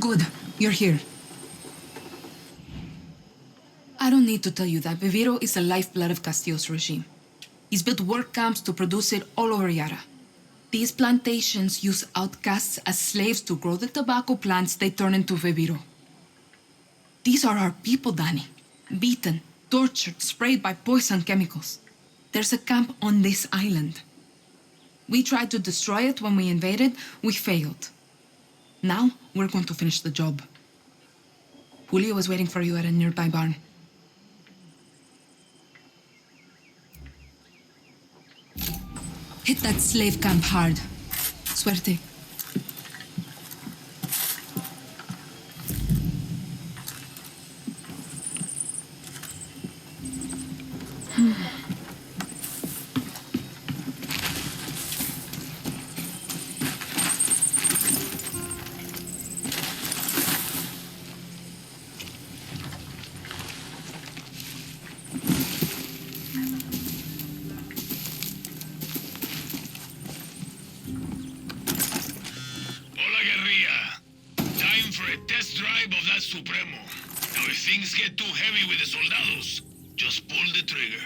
Good, you're here. I don't need to tell you that Viviro is the lifeblood of Castillo's regime. He's built work camps to produce it all over Yara. These plantations use outcasts as slaves to grow the tobacco plants they turn into Viviro. These are our people, Dani. Beaten, tortured, sprayed by poison chemicals. There's a camp on this island. We tried to destroy it when we invaded. We failed. Now, we're going to finish the job. Julio is waiting for you at a nearby barn. Hit that slave camp hard. Suerte. Supremo. Now if things get too heavy with the soldados, just pull the trigger.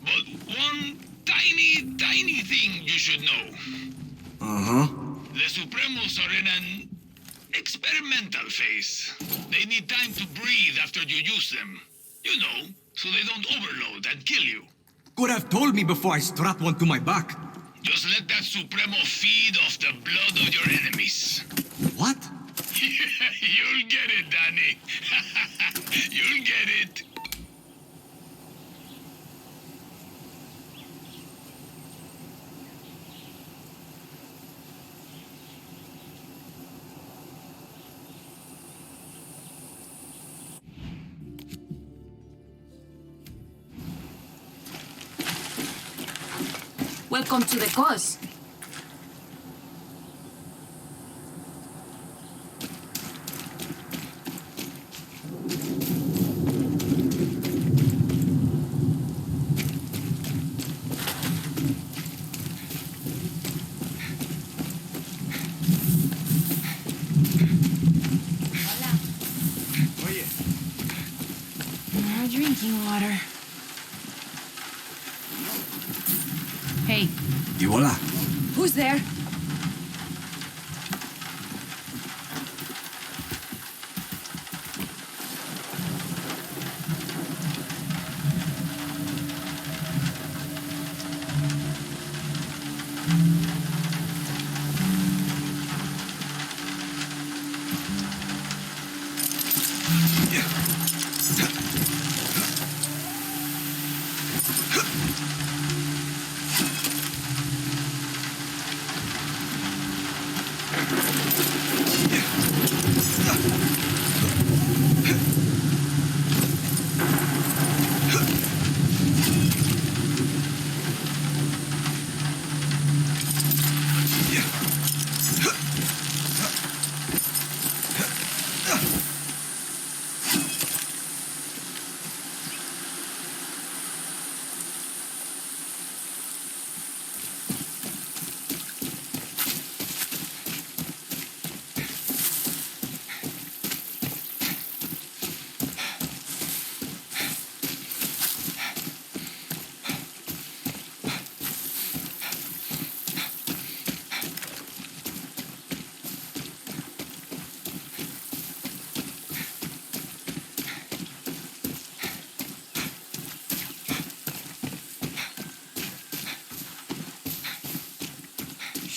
But one tiny thing you should know. The Supremos are in an experimental phase. They need time to breathe after you use them. You know, so they don't overload and kill you. Could have told me before I strap one to my back. Just let that Supremo feed off the blood of your enemies. What? You'll get it, Dani. You'll get it. Welcome to the cause. No drinking water. Hey. Y voila. Who's there?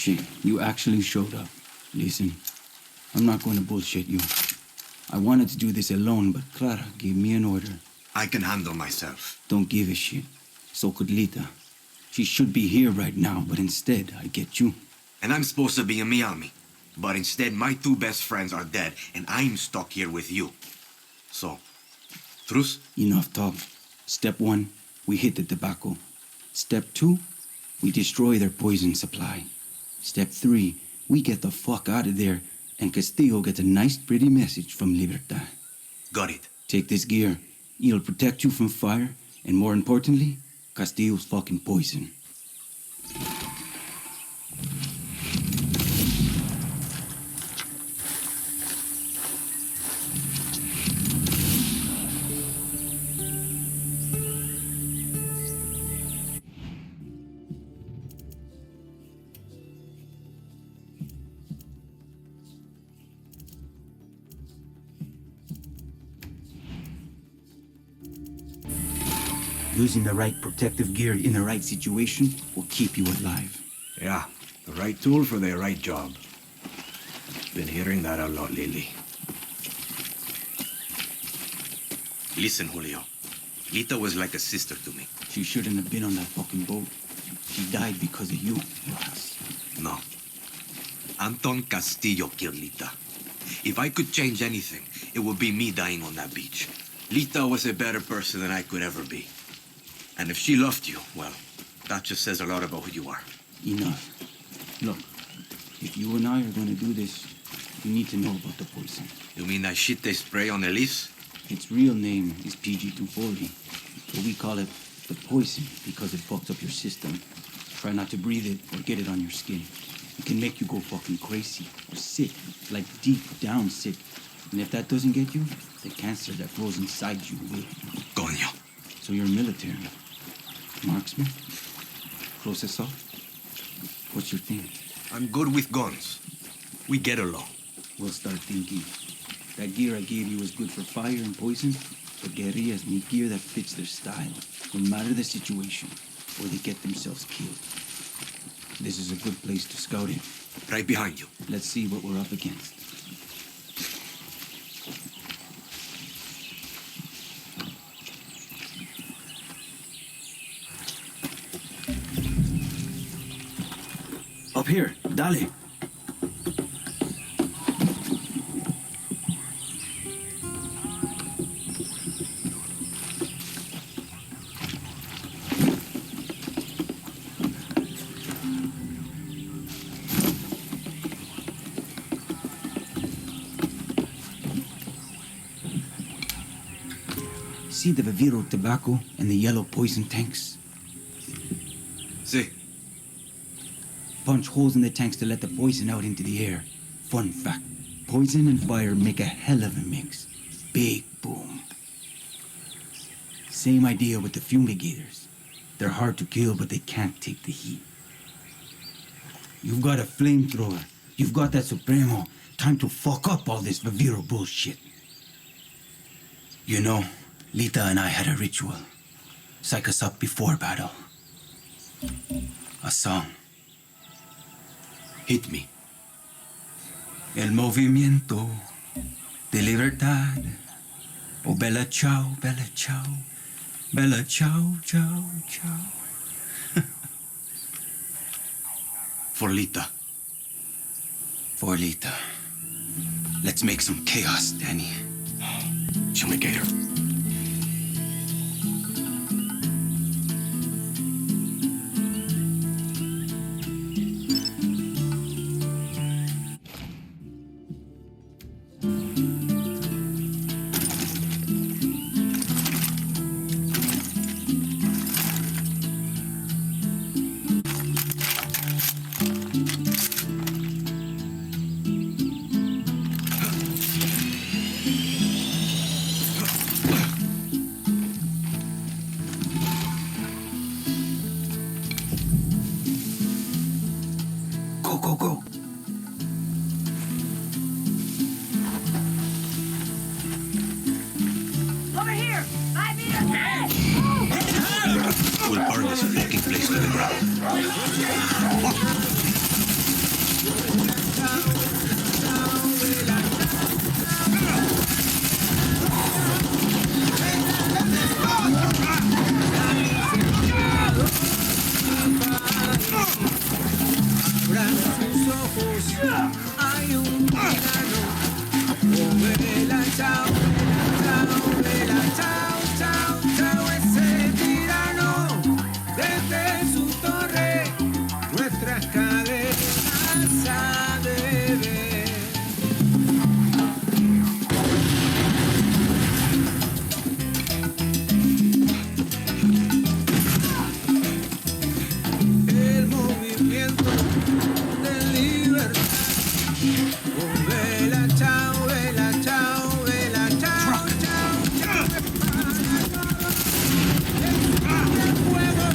Shit, you actually showed up. Listen, I'm not going to bullshit you. I wanted to do this alone, but Clara gave me an order. I can handle myself. Don't give a shit. So could Lita. She should be here right now, but instead, I get you. And I'm supposed to be in Miami. But instead, my two best friends are dead, and I'm stuck here with you. So, truce? Enough talk. Step 1, we hit the tobacco. Step 2, we destroy their poison supply. Step 3, we get the fuck out of there, and Castillo gets a nice pretty message from Libertad. Got it. Take this gear. It'll protect you from fire, and more importantly, Castillo's fucking poison. Using the right protective gear in the right situation will keep you alive. Yeah, the right tool for the right job. Been hearing that a lot lately. Listen, Julio. Lita was like a sister to me. She shouldn't have been on that fucking boat. She died because of you, Rojas. No. Antón Castillo killed Lita. If I could change anything, it would be me dying on that beach. Lita was a better person than I could ever be. And if she loved you, well, that just says a lot about who you are. Enough. Look, if you and I are going to do this, you need to know about the poison. You mean that shit they spray on the leaves? Its real name is PG-240, but we call it the poison because it fucks up your system. Try not to breathe it or get it on your skin. It can make you go fucking crazy or sick, like deep down sick. And if that doesn't get you, the cancer that grows inside you will. Coño. So you're military. Marksman? Close assault? What's your thing? I'm good with guns. We get along. We'll start thinking. That gear I gave you is good for fire and poison, but guerrillas need gear that fits their style, no matter the situation, or they get themselves killed. This is a good place to scout in. Right behind you. Let's see what we're up against. Up here, dale. See the Viviro tobacco and the yellow poison tanks? See. Punch holes in the tanks to let the poison out into the air. Fun fact, poison and fire make a hell of a mix. Big boom. Same idea with the fumigators. They're hard to kill, but they can't take the heat. You've got a flamethrower. You've got that Supremo. Time to fuck up all this Viviro bullshit. You know, Lita and I had a ritual. Psych us up before battle. A song. Hit me. El movimiento de libertad. Oh, bella ciao, bella ciao. Bella ciao, ciao, ciao. For Lita. For Lita. Let's make some chaos, Danny. Fumigator. Go, go, go. Over here! 5 meters ahead! We'll burn this fucking place to the ground. Hay un tirano, oh vela, chao, chao, chao, ese tirano, desde su torre, nuestras cadenas ha de ver. El movimiento de libertad. Oh, vela, chao, vela, chao, vela, chao, chao, chao. El fuego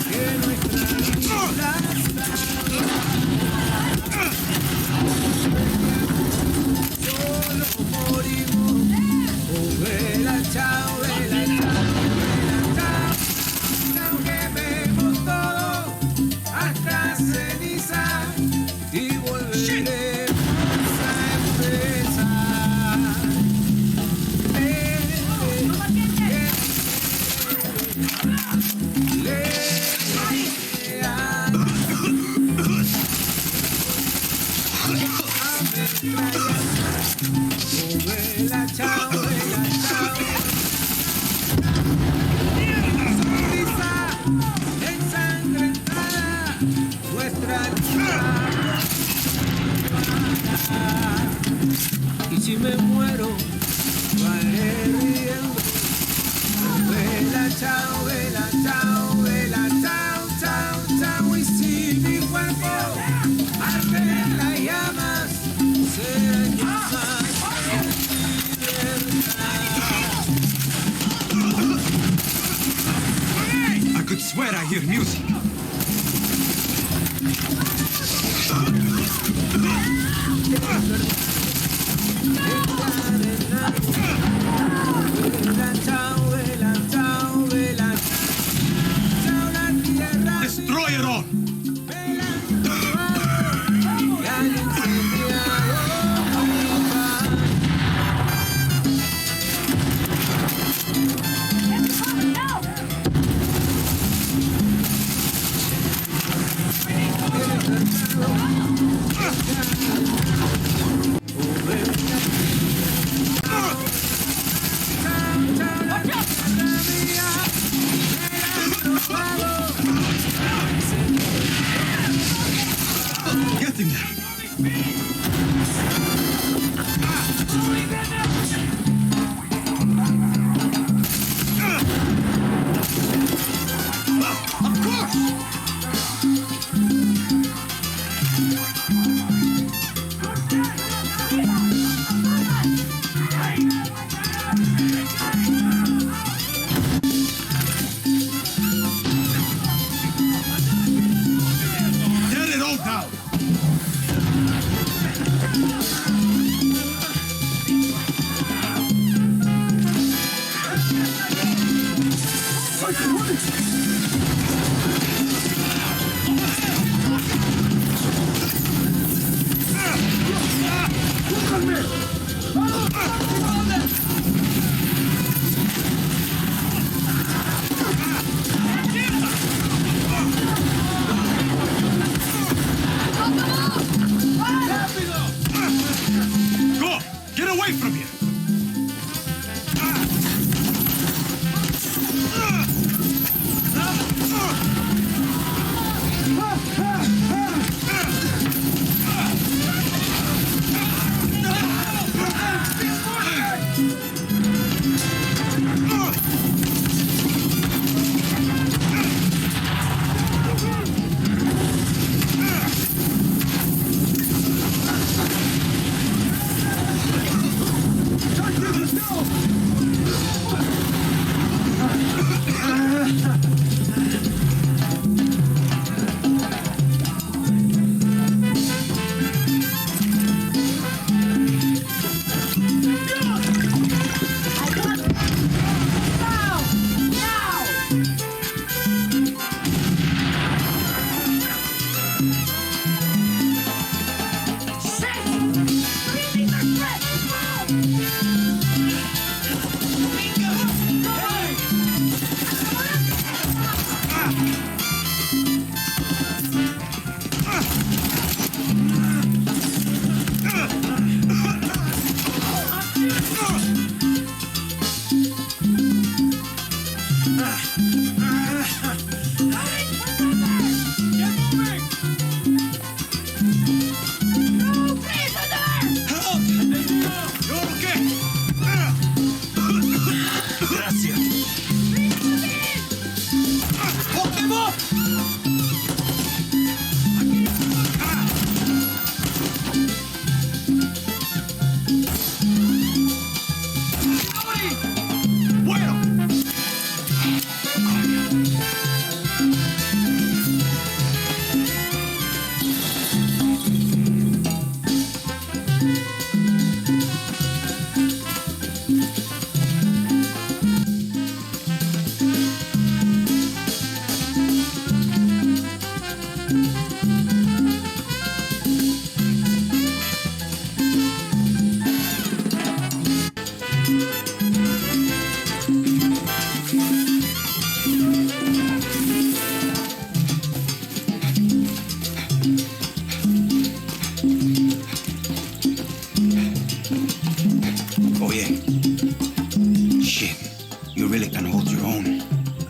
que nuestra isla está. Vela, chao, vela, chao. Sonrisa ensangrentada, vuestra lucha. Y si me muero, lo haré riendo. Vela, chao, vela, chao, vela, chao, chao, chao. Y si mi cuerpo arde en las llamas, será yo más libertad. I could swear I hear music. Vela, chao, vela, chao, vela, chao, la tierra. Destroy it all! Y al incendiado viva. Get him there! Of course! Get it all down!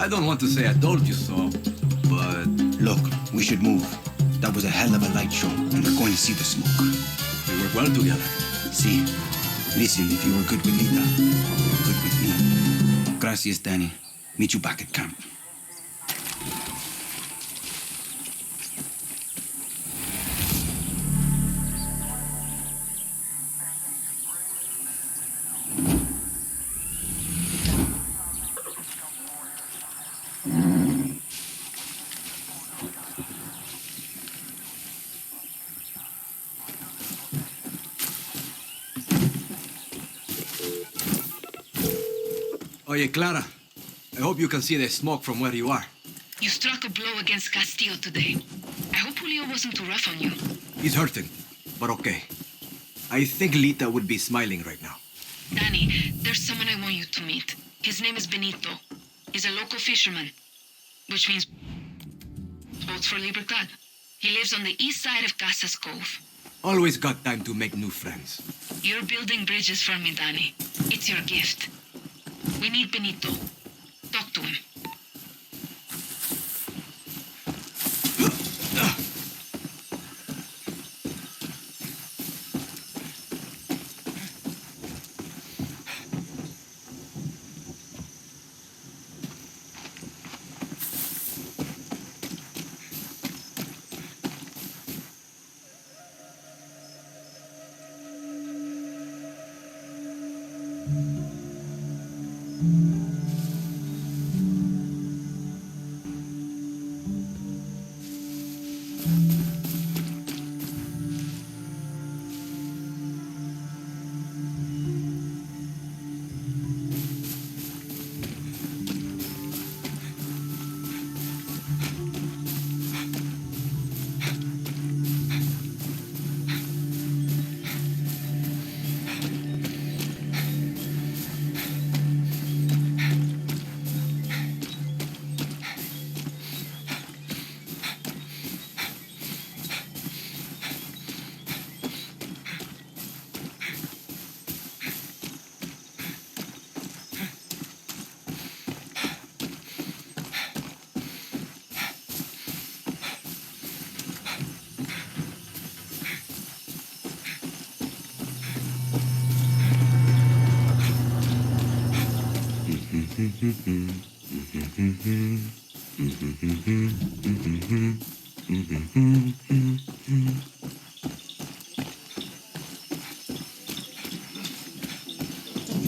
I don't want to say I told you so, but Look, we should move. That was a hell of a light show, and we're going to see the smoke. we work well together. See, listen, if you were good with Lita, you're good with me. Gracias, Danny. Meet you back at camp. Oye, Clara, I hope you can see the smoke from where you are. You struck a blow against Castillo today. I hope Julio wasn't too rough on you. He's hurting, but okay. I think Lita would be smiling right now. Danny, there's someone I want you to meet. His name is Benito. He's a local fisherman, which means boats for Libertad. He lives on the east side of Casas Cove. Always got time to make new friends. You're building bridges for me, Danny. It's your gift. We need Benito. Talk to him.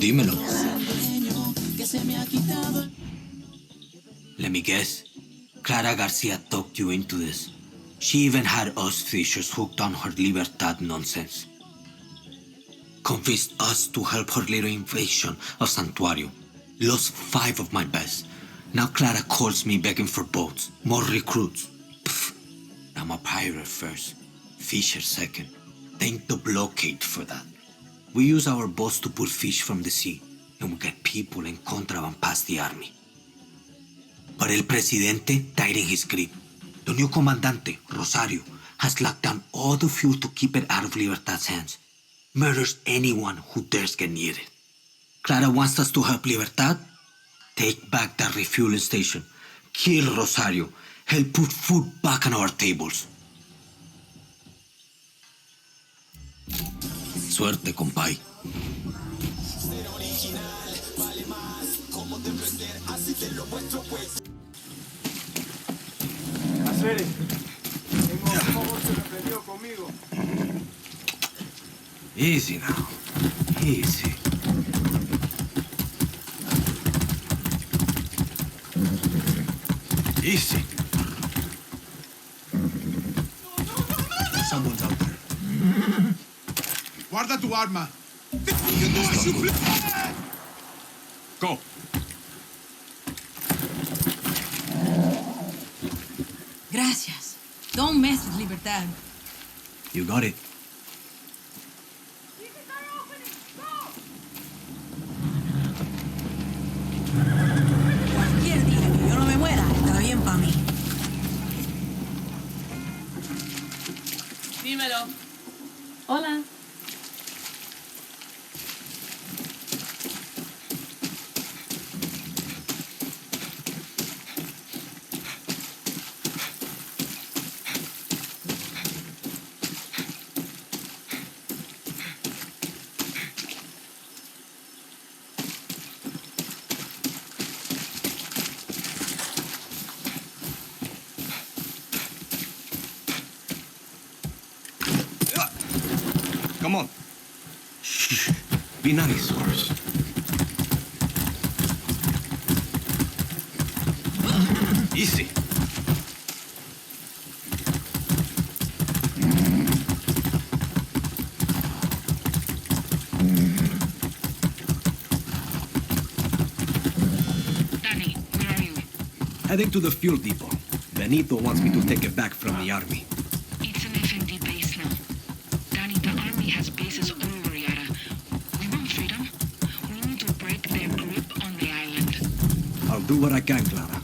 Dímelo. Let me guess. Clara Garcia talked you into this. She even had us fishers hooked on her Libertad nonsense. Convinced us to help her little invasion of Santuario. Lost 5 of my best. Now Clara calls me begging for boats, more recruits. Pfft. I'm a pirate first, fisher second. Thank the blockade for that. We use our boats to pull fish from the sea, and we get people and contraband past the army. But El Presidente died in his grip. The new comandante, Rosario, has locked down all the fuel to keep it out of Libertad's hands. Murders anyone who dares get near it. Clara wants us to help Libertad? Take back that refueling station. Kill Rosario. Help put food back on our tables. Suerte, compay. Hacer tengo un favor que me peleó conmigo. Easy now. Easy. Easy. Someone's out there. Guarda tu arma. Go. Gracias. Don't mess with Libertad. You got it. Cualquier día que yo no me muera, está bien para mí. Dímelo. Hola. Come on. Shh. Be nice, horse. Easy. Danny, where are you? Heading to the fuel depot. Benito wants me to take it back from the army. It's an FND base now. Danny, the army has bases all over Yara. We want freedom. We need to break their grip on the island. I'll do what I can, Clara.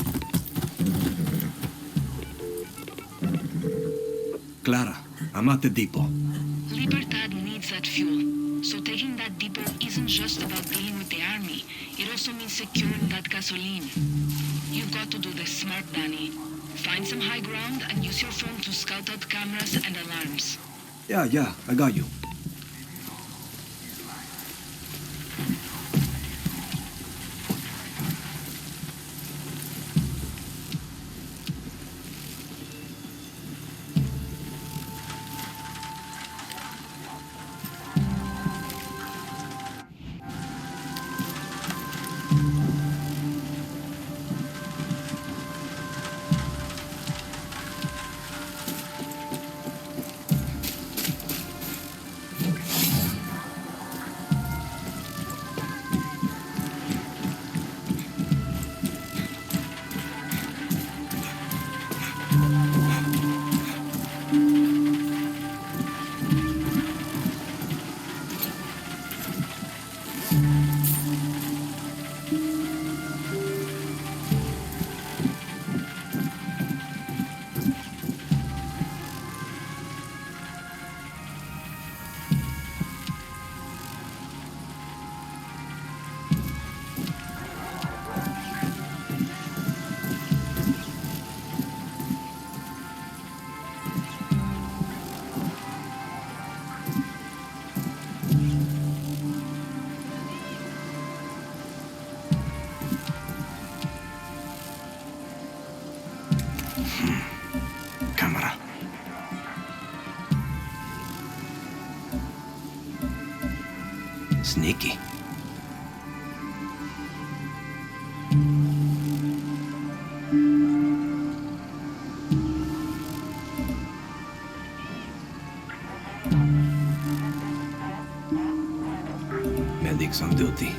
Clara, I'm at the depot. Libertad needs that fuel. So taking that depot isn't just about dealing with the army. It also means securing that gasoline. You've got to do this smart, Danny. Find some high ground and use your phone to scout out cameras and alarms. Yeah, I got you. Camera. Sneaky. Medics on duty.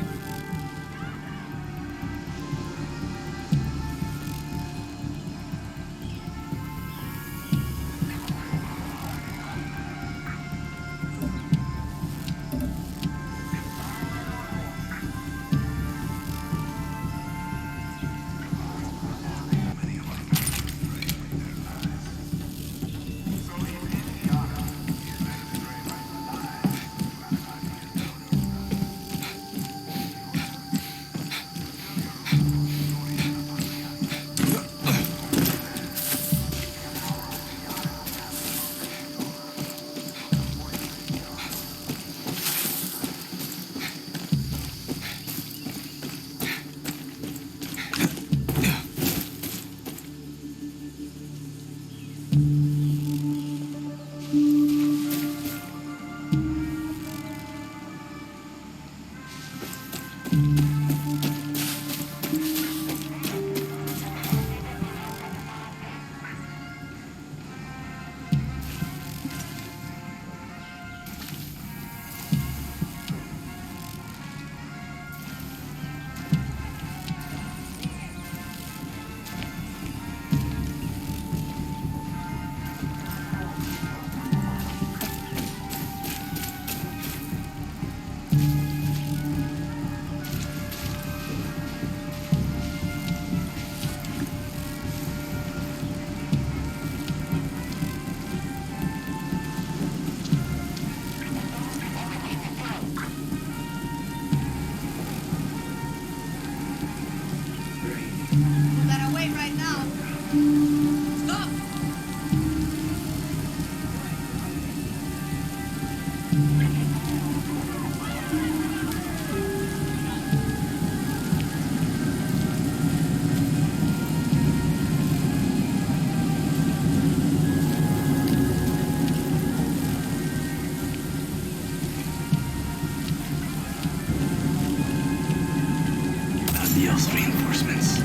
those reinforcements.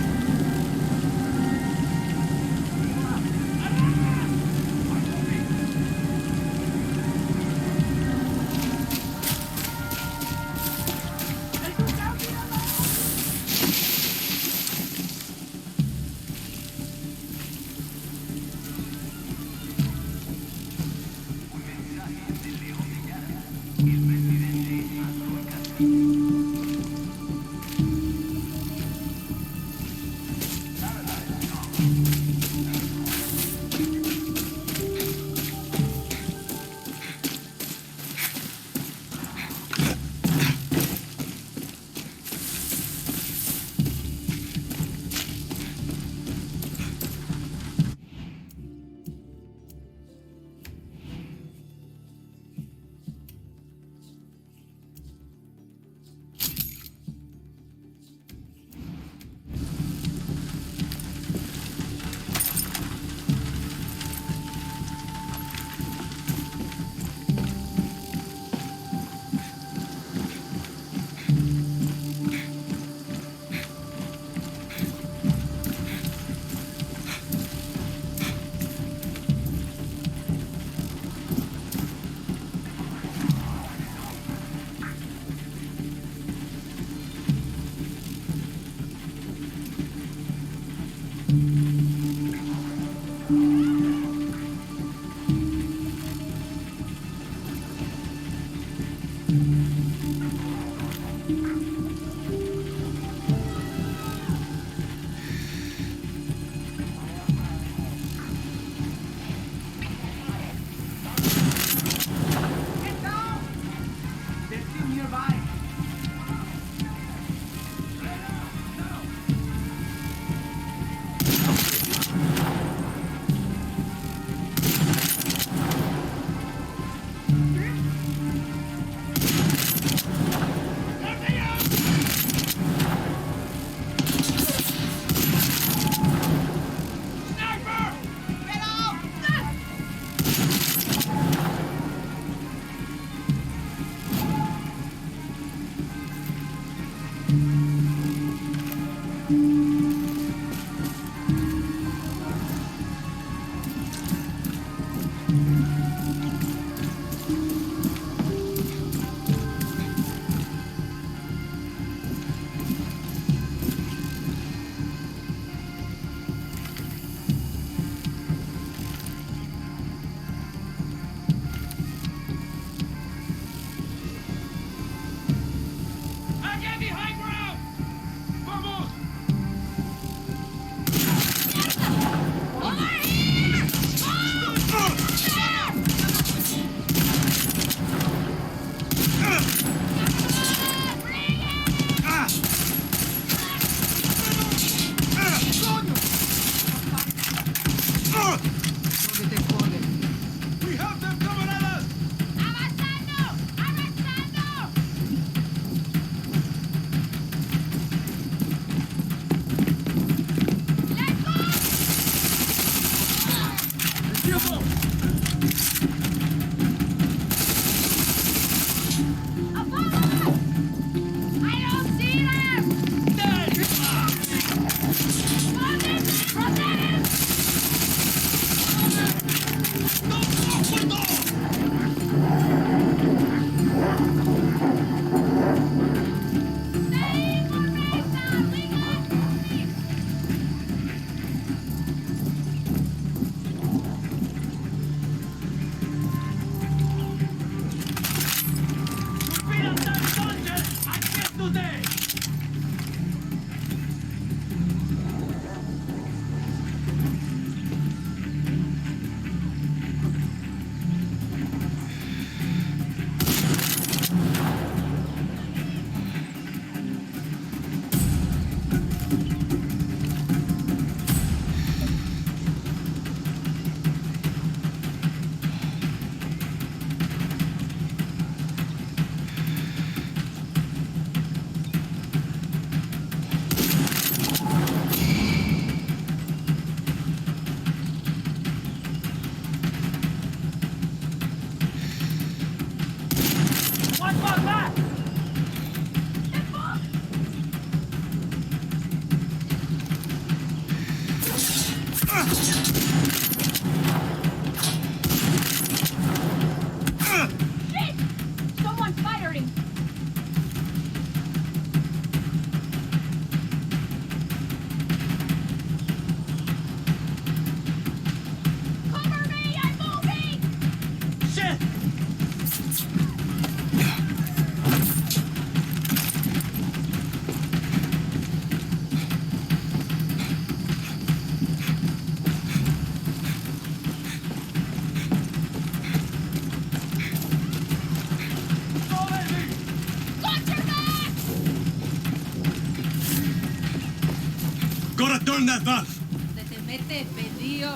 Return that valve. Se te mete, perdido.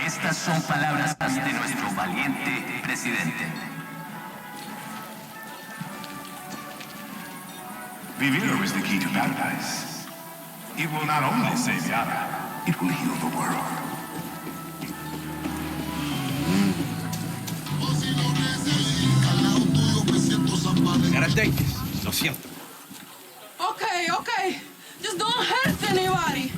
Estas son palabras de nuestro valiente presidente. Vivero is the key to paradise. It will not only save Yara, it will heal the world. Gotta take this. Lo siento. Okay. Just don't hurt anybody.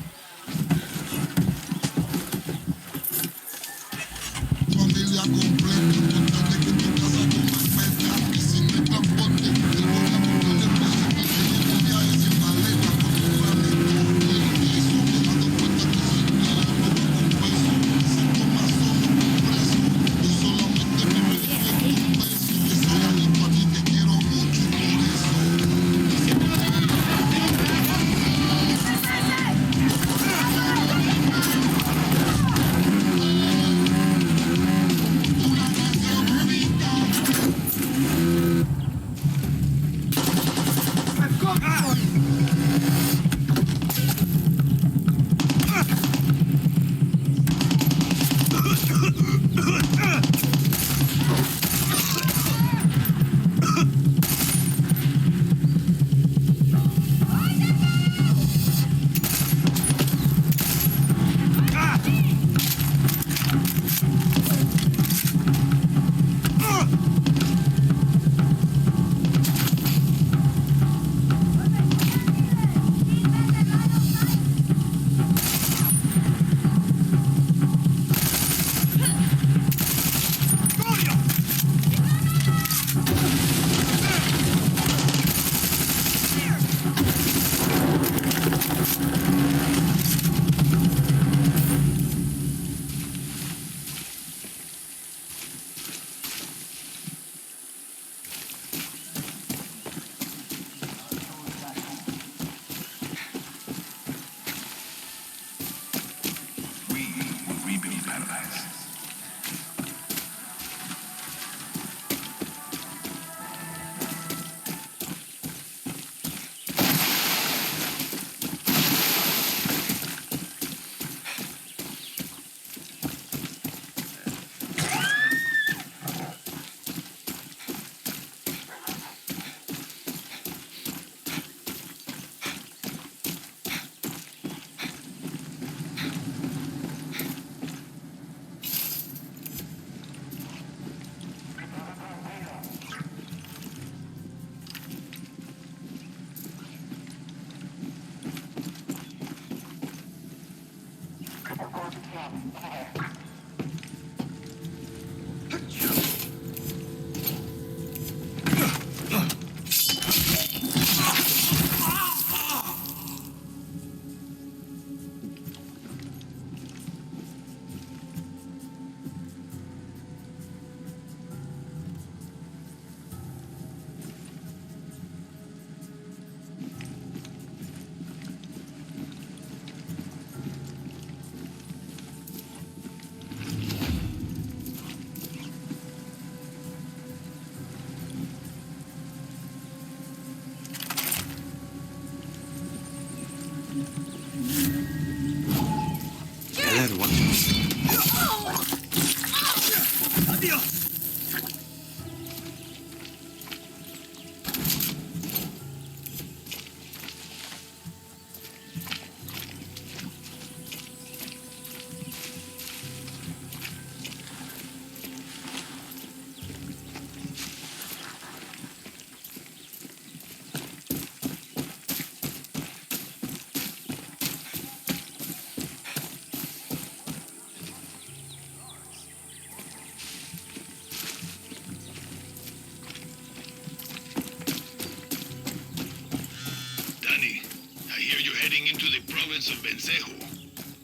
presence of Vencejo.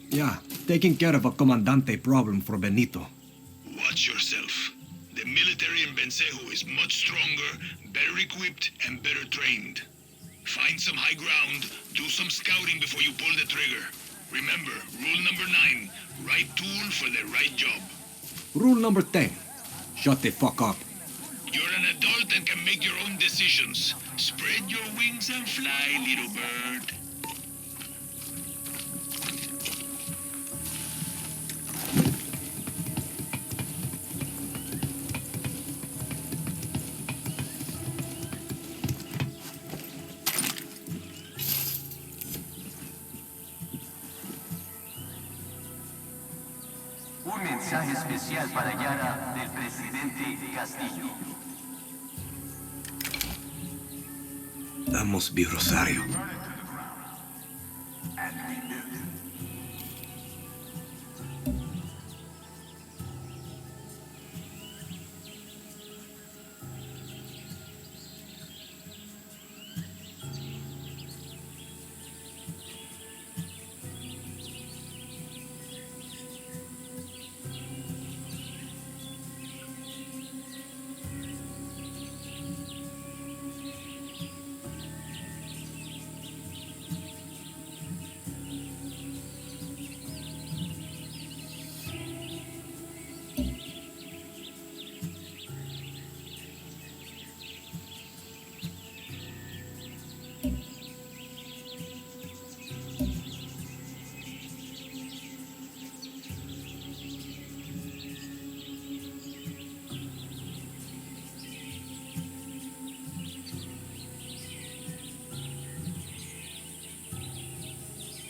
Yeah, taking care of a comandante problem for Benito. Watch yourself. The military in Vencejo is much stronger, better equipped, and better trained. Find some high ground, do some scouting before you pull the trigger. Remember, rule number 9, right tool for the right job. Rule number 10. Shut the fuck up. You're an adult and can make your own decisions. Spread your wings and fly, little bird. Un mensaje especial para Yara del Presidente Castillo. That must be Rosario.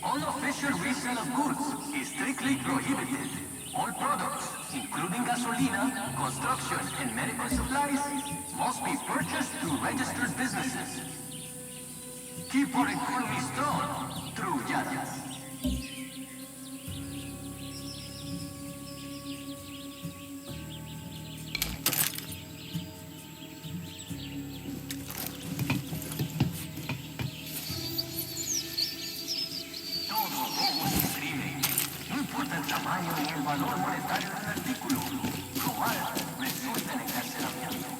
Unofficial resale of goods is strictly prohibited. All products, including gasolina, construction, and medical supplies, must be purchased through registered businesses. Keep our economy strong through Yara. valor monetario del artículo. Robar resulta en encarcelamiento.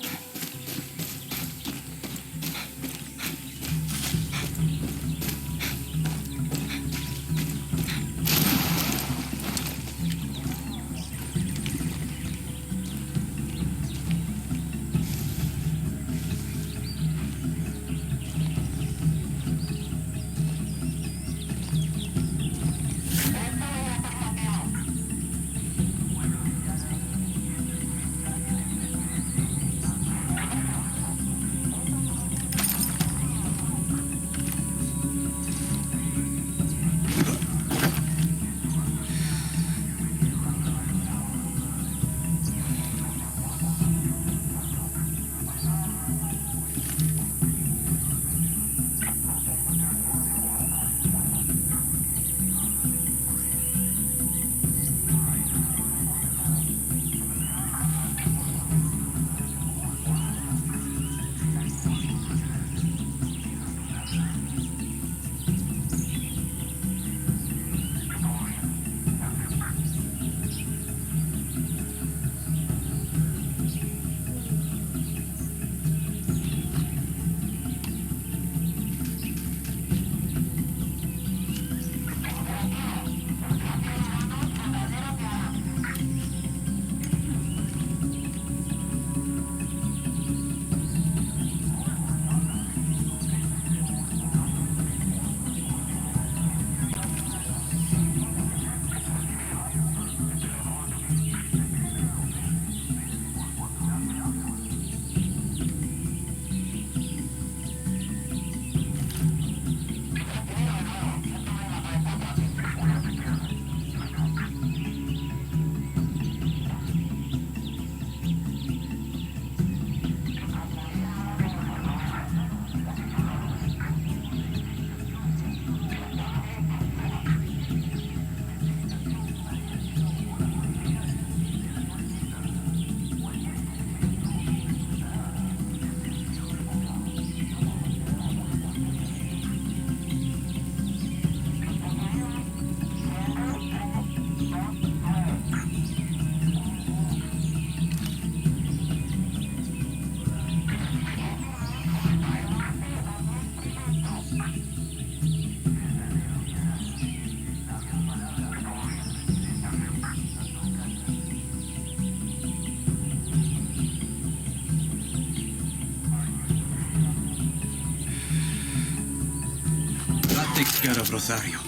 takes care of Rosario.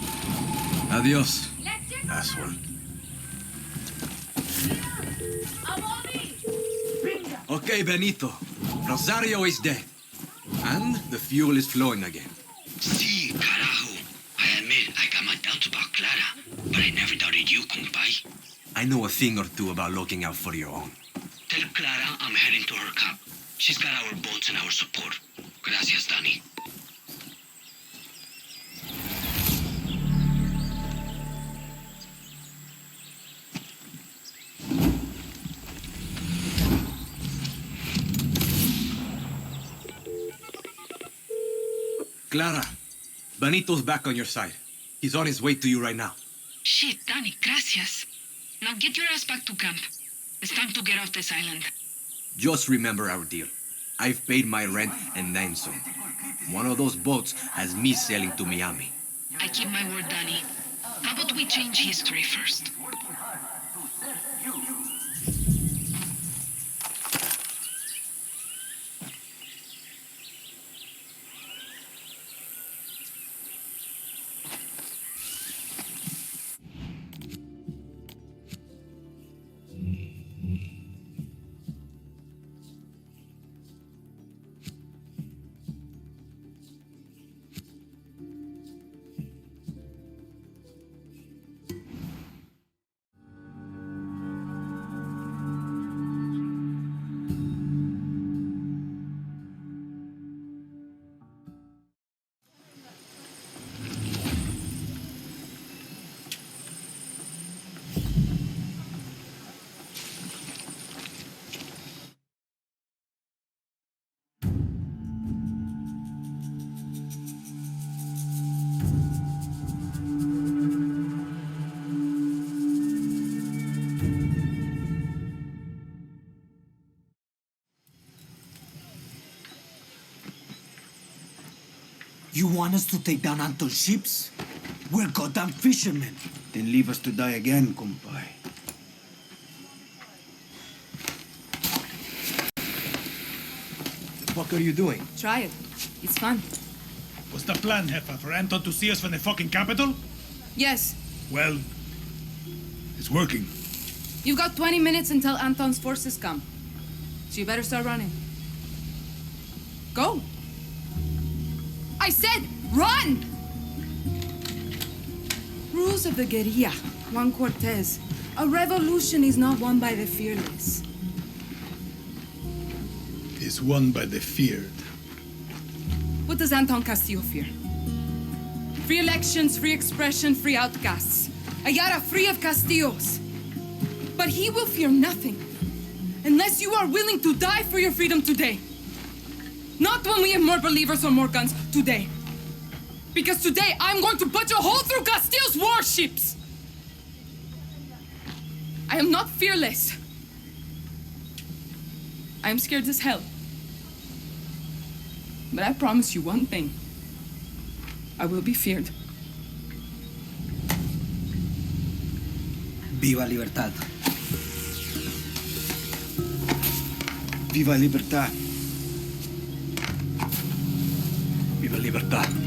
Adios, asshole. Okay, Benito. Rosario is dead. And the fuel is flowing again. Sí, carajo. I admit I got my doubts about Clara, but I never doubted you, compay. I know a thing or two about looking out for your own. Tell Clara I'm heading to her camp. She's got our boats and our support. Gracias, Dani. Clara, Benito's back on your side. He's on his way to you right now. Shit, Dani, gracias. Now get your ass back to camp. It's time to get off this island. Just remember our deal. I've paid my rent and then some. One of those boats has me sailing to Miami. I keep my word, Dani. How about we change history first? You want us to take down Anton's ships? We're goddamn fishermen. Then leave us to die again, compay. What are you doing? Try it. It's fun. What's the plan, Jefa? For Anton to see us from the fucking capital? Yes. Well, it's working. You've got 20 minutes until Anton's forces come. So you better start running. Go. I said run! Rules of the guerilla, Juan Cortez. A revolution is not won by the fearless. It's won by the feared. What does Antón Castillo fear? Free elections, free expression, free outcasts. A Yara free of Castillos. But he will fear nothing unless you are willing to die for your freedom today. Not when we have more believers or more guns, today. Because today I'm going to punch a hole through Castillo's warships! I am not fearless. I am scared as hell. But I promise you one thing. I will be feared. Viva Libertad. Viva Libertad. Viva Libertad.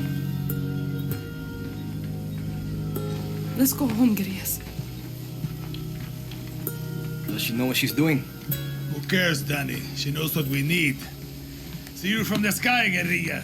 Let's go home, guerrillas. Does she know what she's doing? Who cares, Dani? She knows what we need. See you from the sky, guerrilla.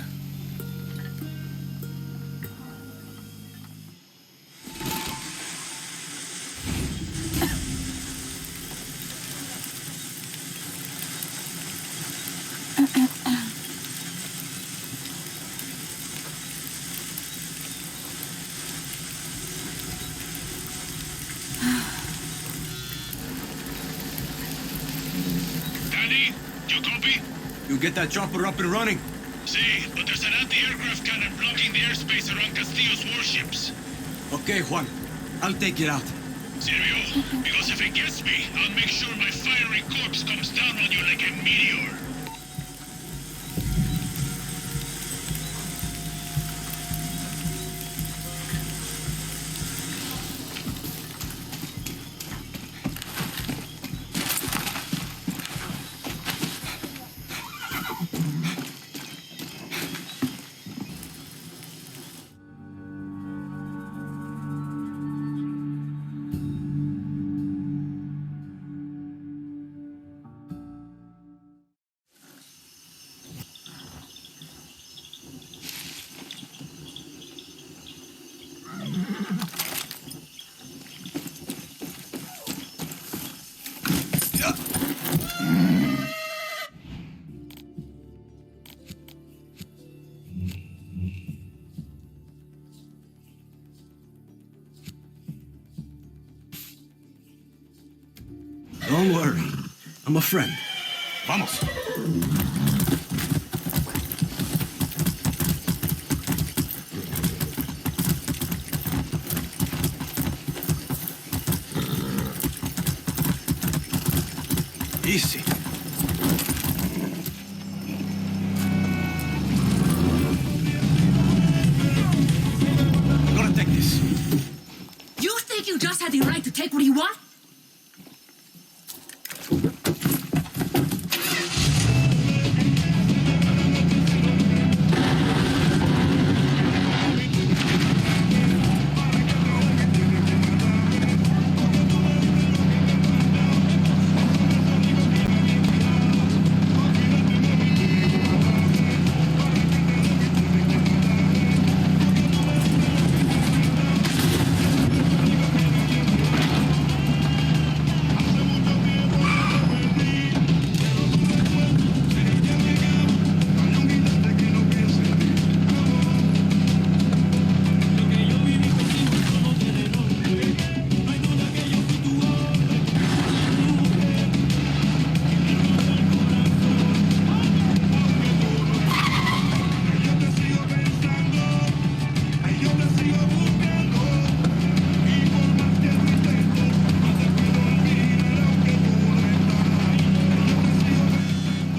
Dani, you copy? You get that chopper up and running. See, but there's an anti-aircraft cannon blocking the airspace around Castillo's warships. Okay, Juan. I'll take it out. Serio? Because if it gets me, I'll make sure my fiery corpse comes down on you like a meteor. I'm a friend. Vamos. Easy. I'm gonna take this. You think you just had the right to take what you want?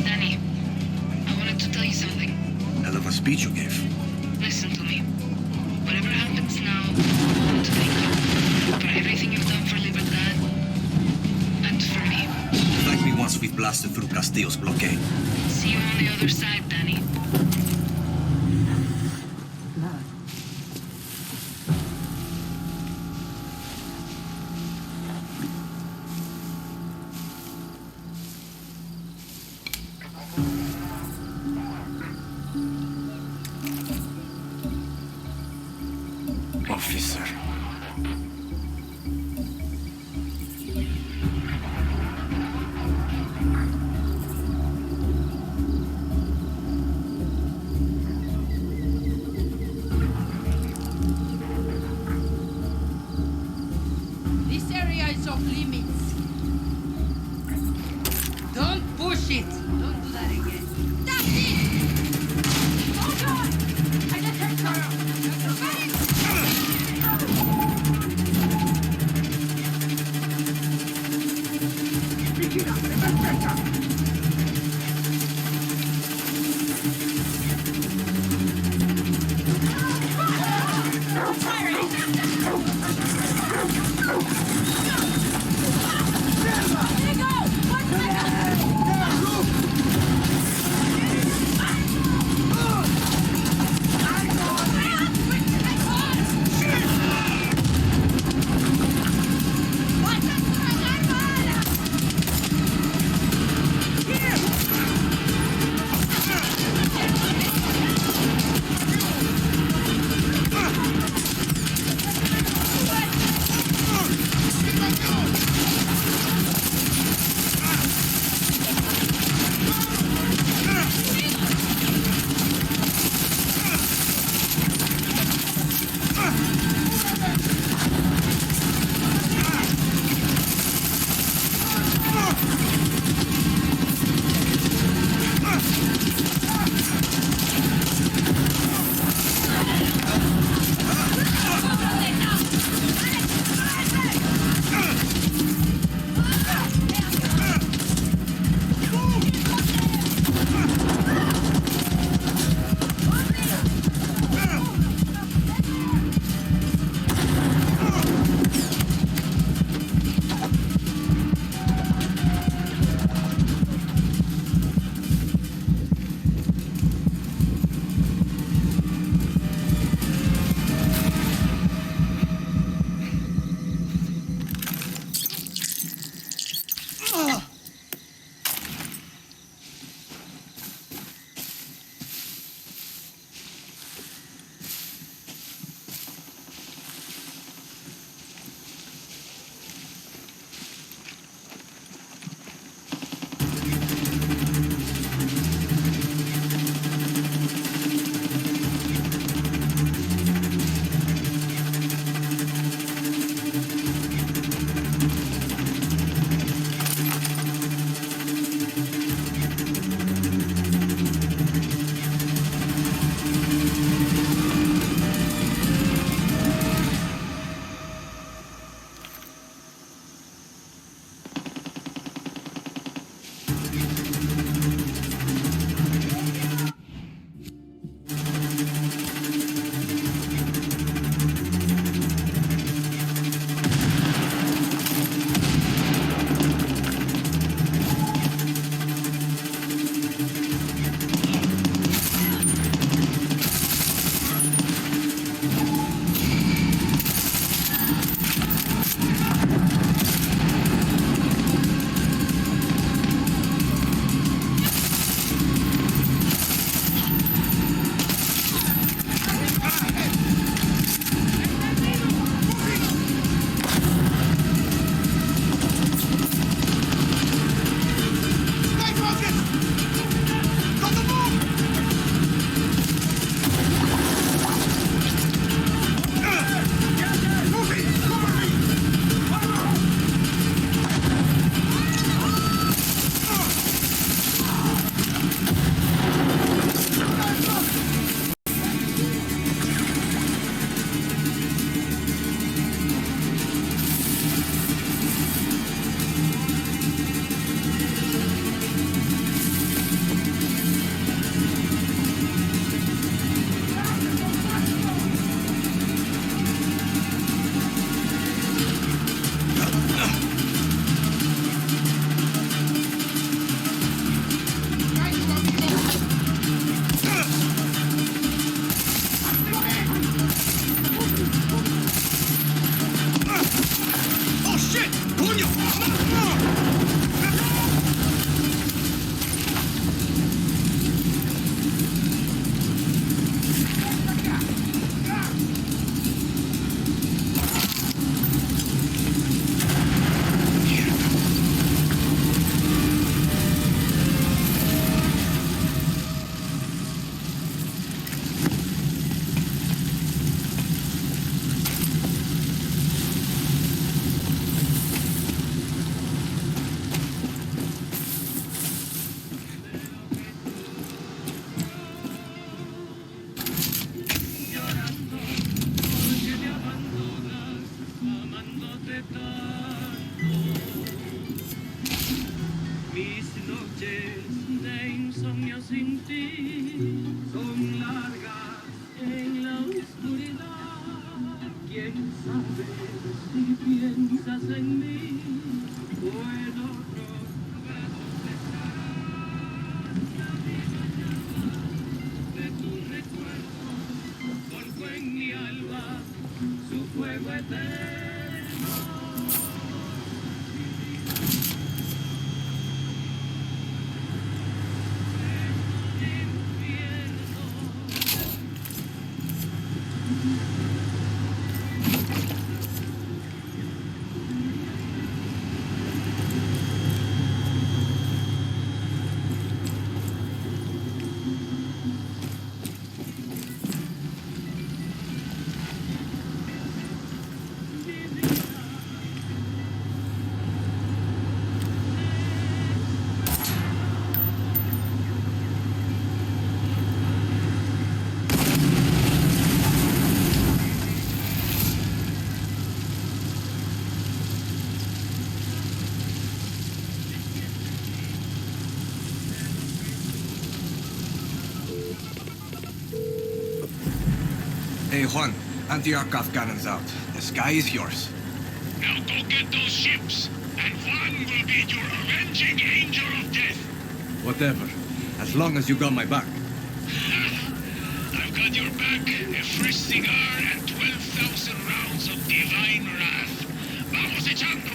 Danny, I wanted to tell you something. Hell of a speech you gave. Listen to me. Whatever happens now, I want to thank you for everything you've done for Libertad and for me. Thank me once we've blasted through Castillo's blockade. See you on the other side, Danny. Officer. This area is off limits. Don't push it. Don't do that again. That's it! Oh God! I just hurt her. Hey, Juan, anti-aircraft cannons out. The sky is yours. Now go get those ships, and Juan will be your avenging angel of death. Whatever. As long as you got my back. I've got your back, a fresh cigar, and 12,000 rounds of divine wrath. Vamos echando!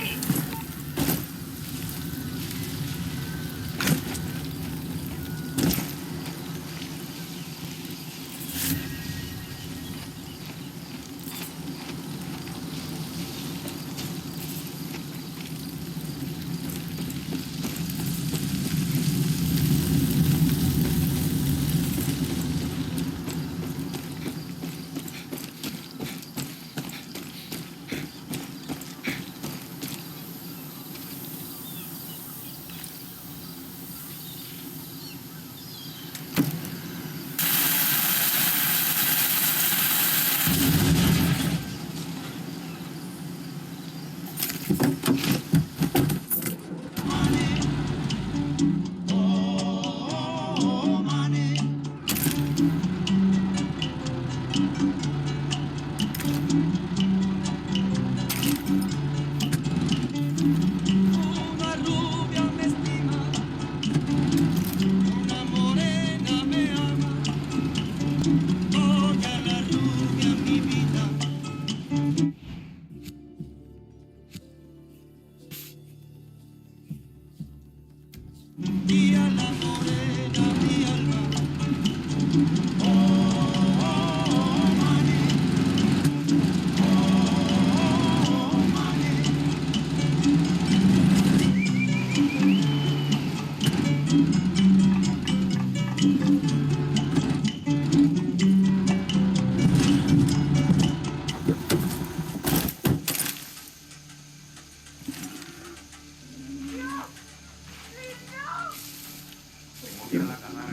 Quiero la cámara.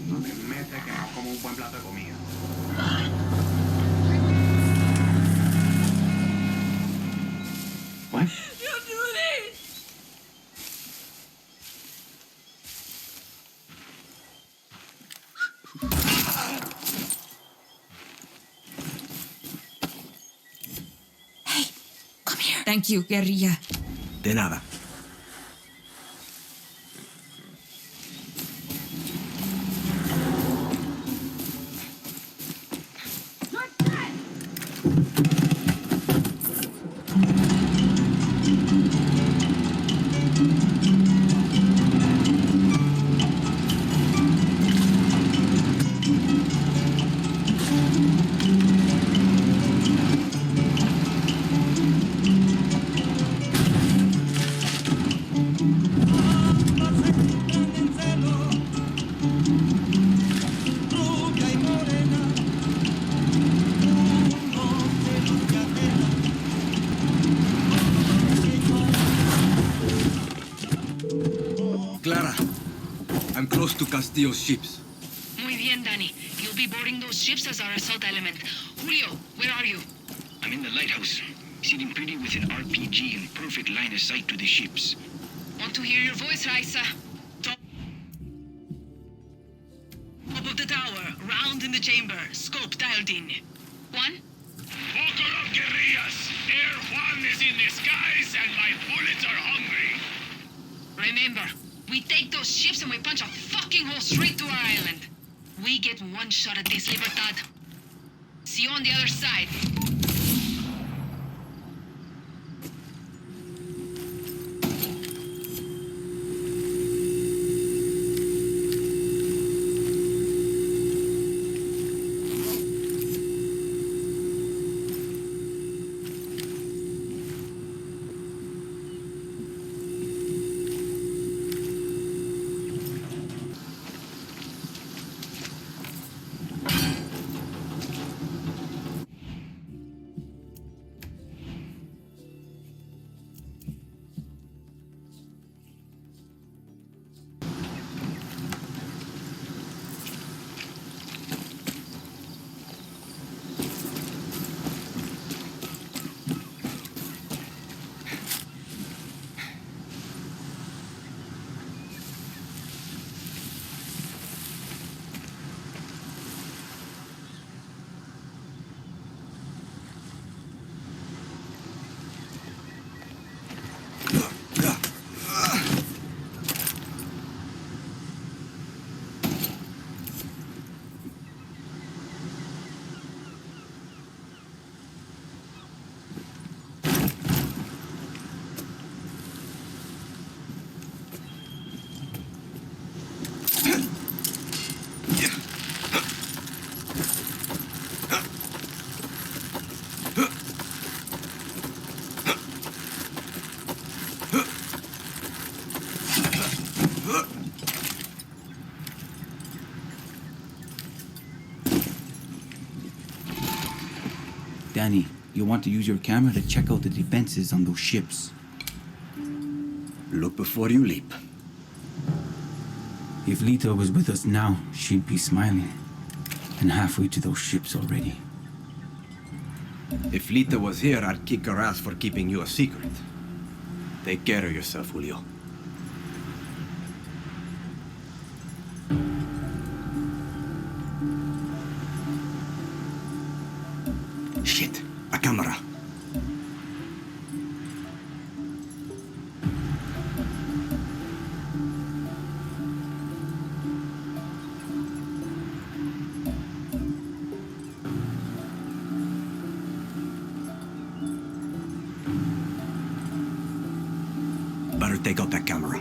No te metes que no como un buen plato de comida. What? Don't do this! Hey, come here. Thank you, guerrilla. De nada. Clara, I'm close to Castillo's ships. Muy bien, Dani. You'll be boarding those ships as our assault element. Julio, where are you? I'm in the lighthouse, sitting pretty with an RPG in perfect line of sight to the ships. Want to hear your voice, Raisa? Top of the tower, round in the chamber, scope dialed in. One? Buckle up, guerrillas! Air Juan is in the skies and my bullets are hungry! Remember, we take those ships and we punch a fucking hole straight to our island. We get one shot at this, Libertad. See you on the other side. Danny, you'll want to use your camera to check out the defenses on those ships. Look before you leap. If Lita was with us now, she'd be smiling. And halfway to those ships already. If Lita was here, I'd kick her ass for keeping you a secret. Take care of yourself, Julio. Shit, a camera. Better take out that camera.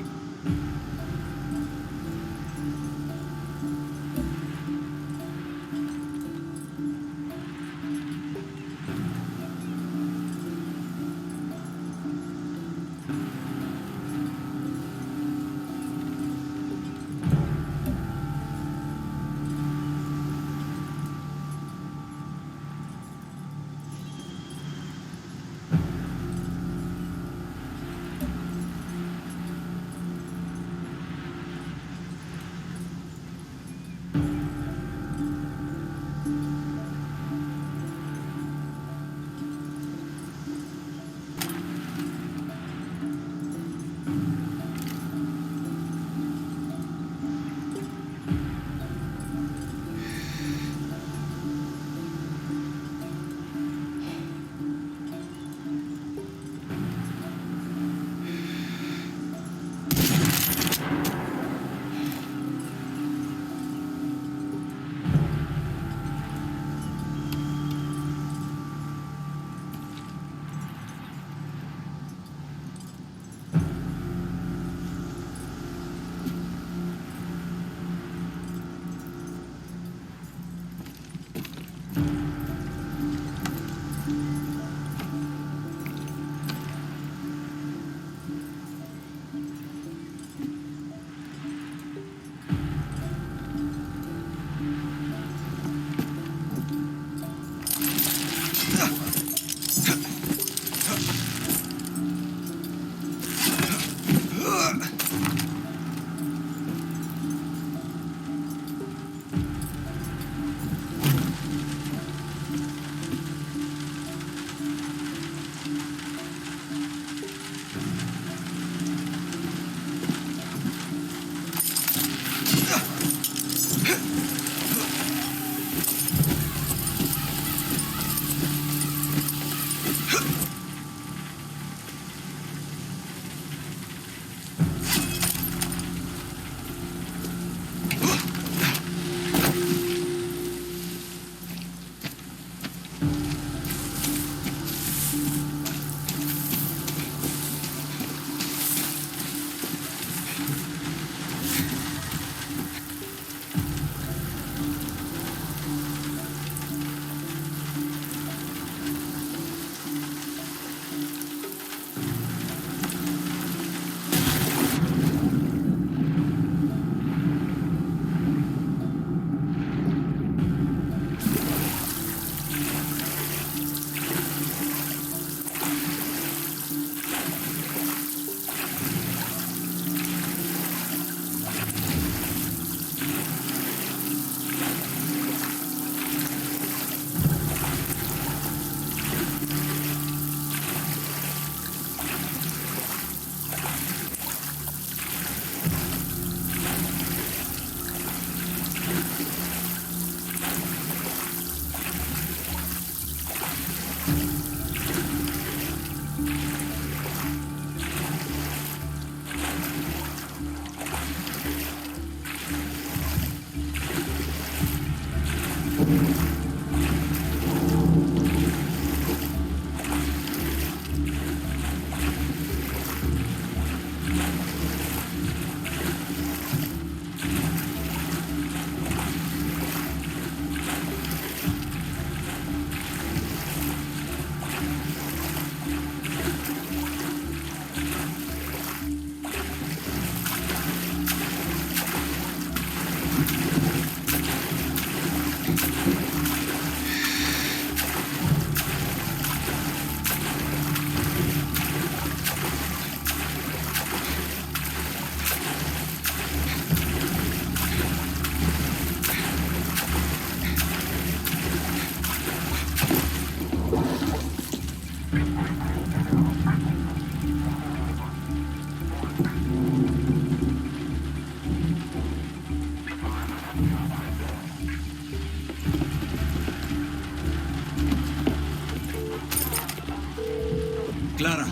Clara,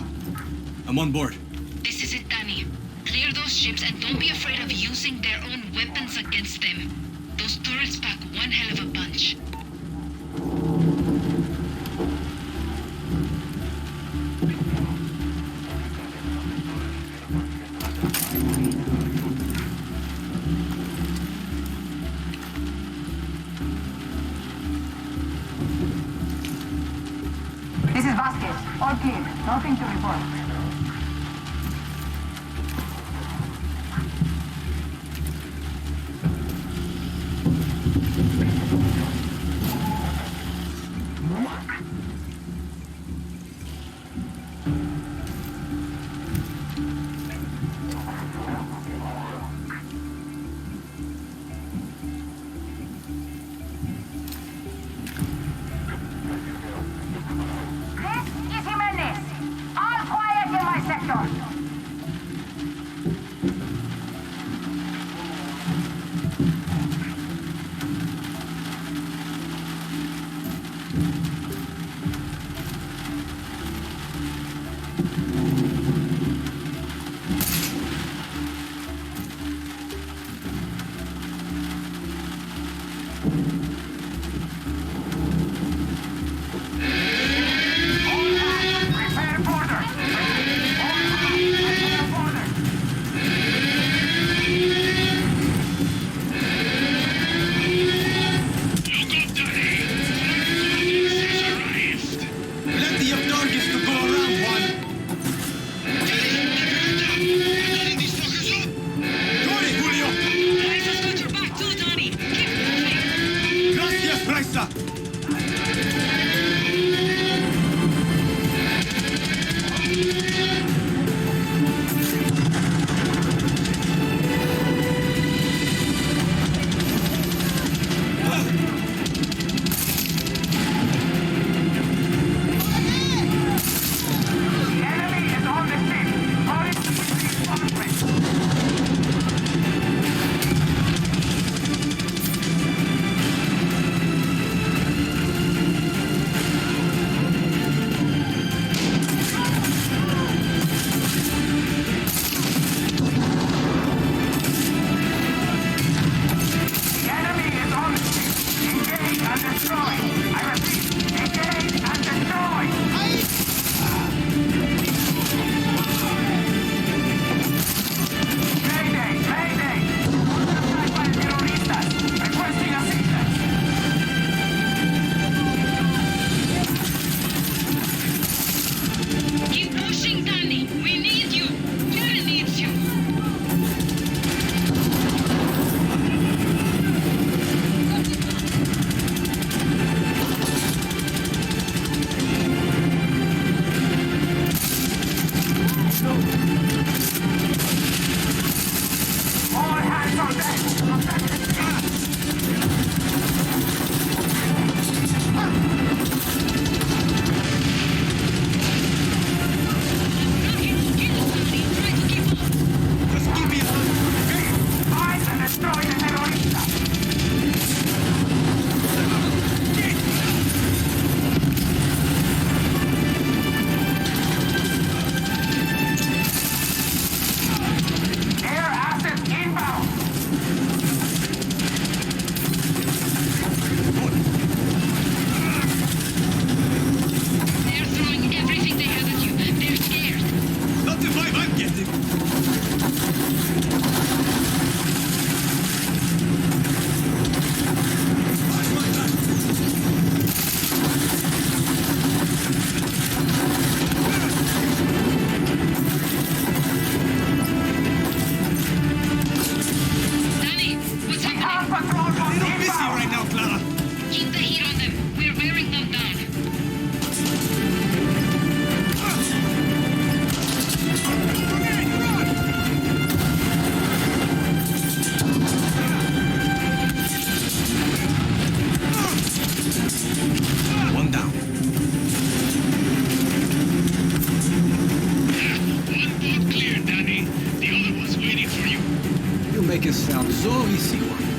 I'm on board. This is it, Dani. Clear those ships and don't be afraid of using their own weapons against them. Those turrets pack one hell of a punch. This is Vasquez. All clear. Nothing to report. make it sound so easy.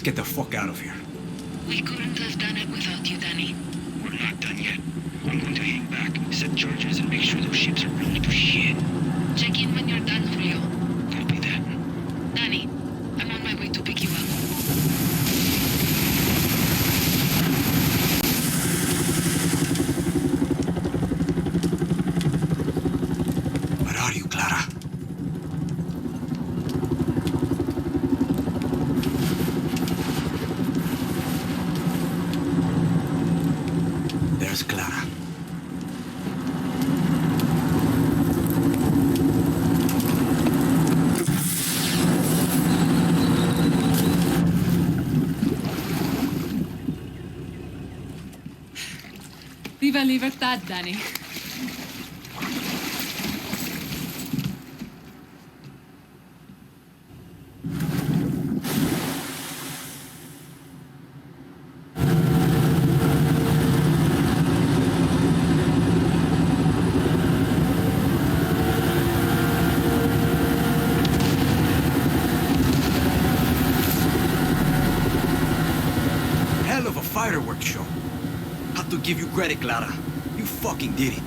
Let's get the fuck out of here. We couldn't have done it without you, Danny. We're not done yet. I'm going to hang back, set charges, and make sure those ships are ready for shit. Check in when you're done, Julio. Copy that. Danny, I'm on my way to pick you up. Where are you, Clara? There's Clara. Viva libertad, Danny. Hell of a fireworks show. Have to give you credit, Clara. You fucking did it.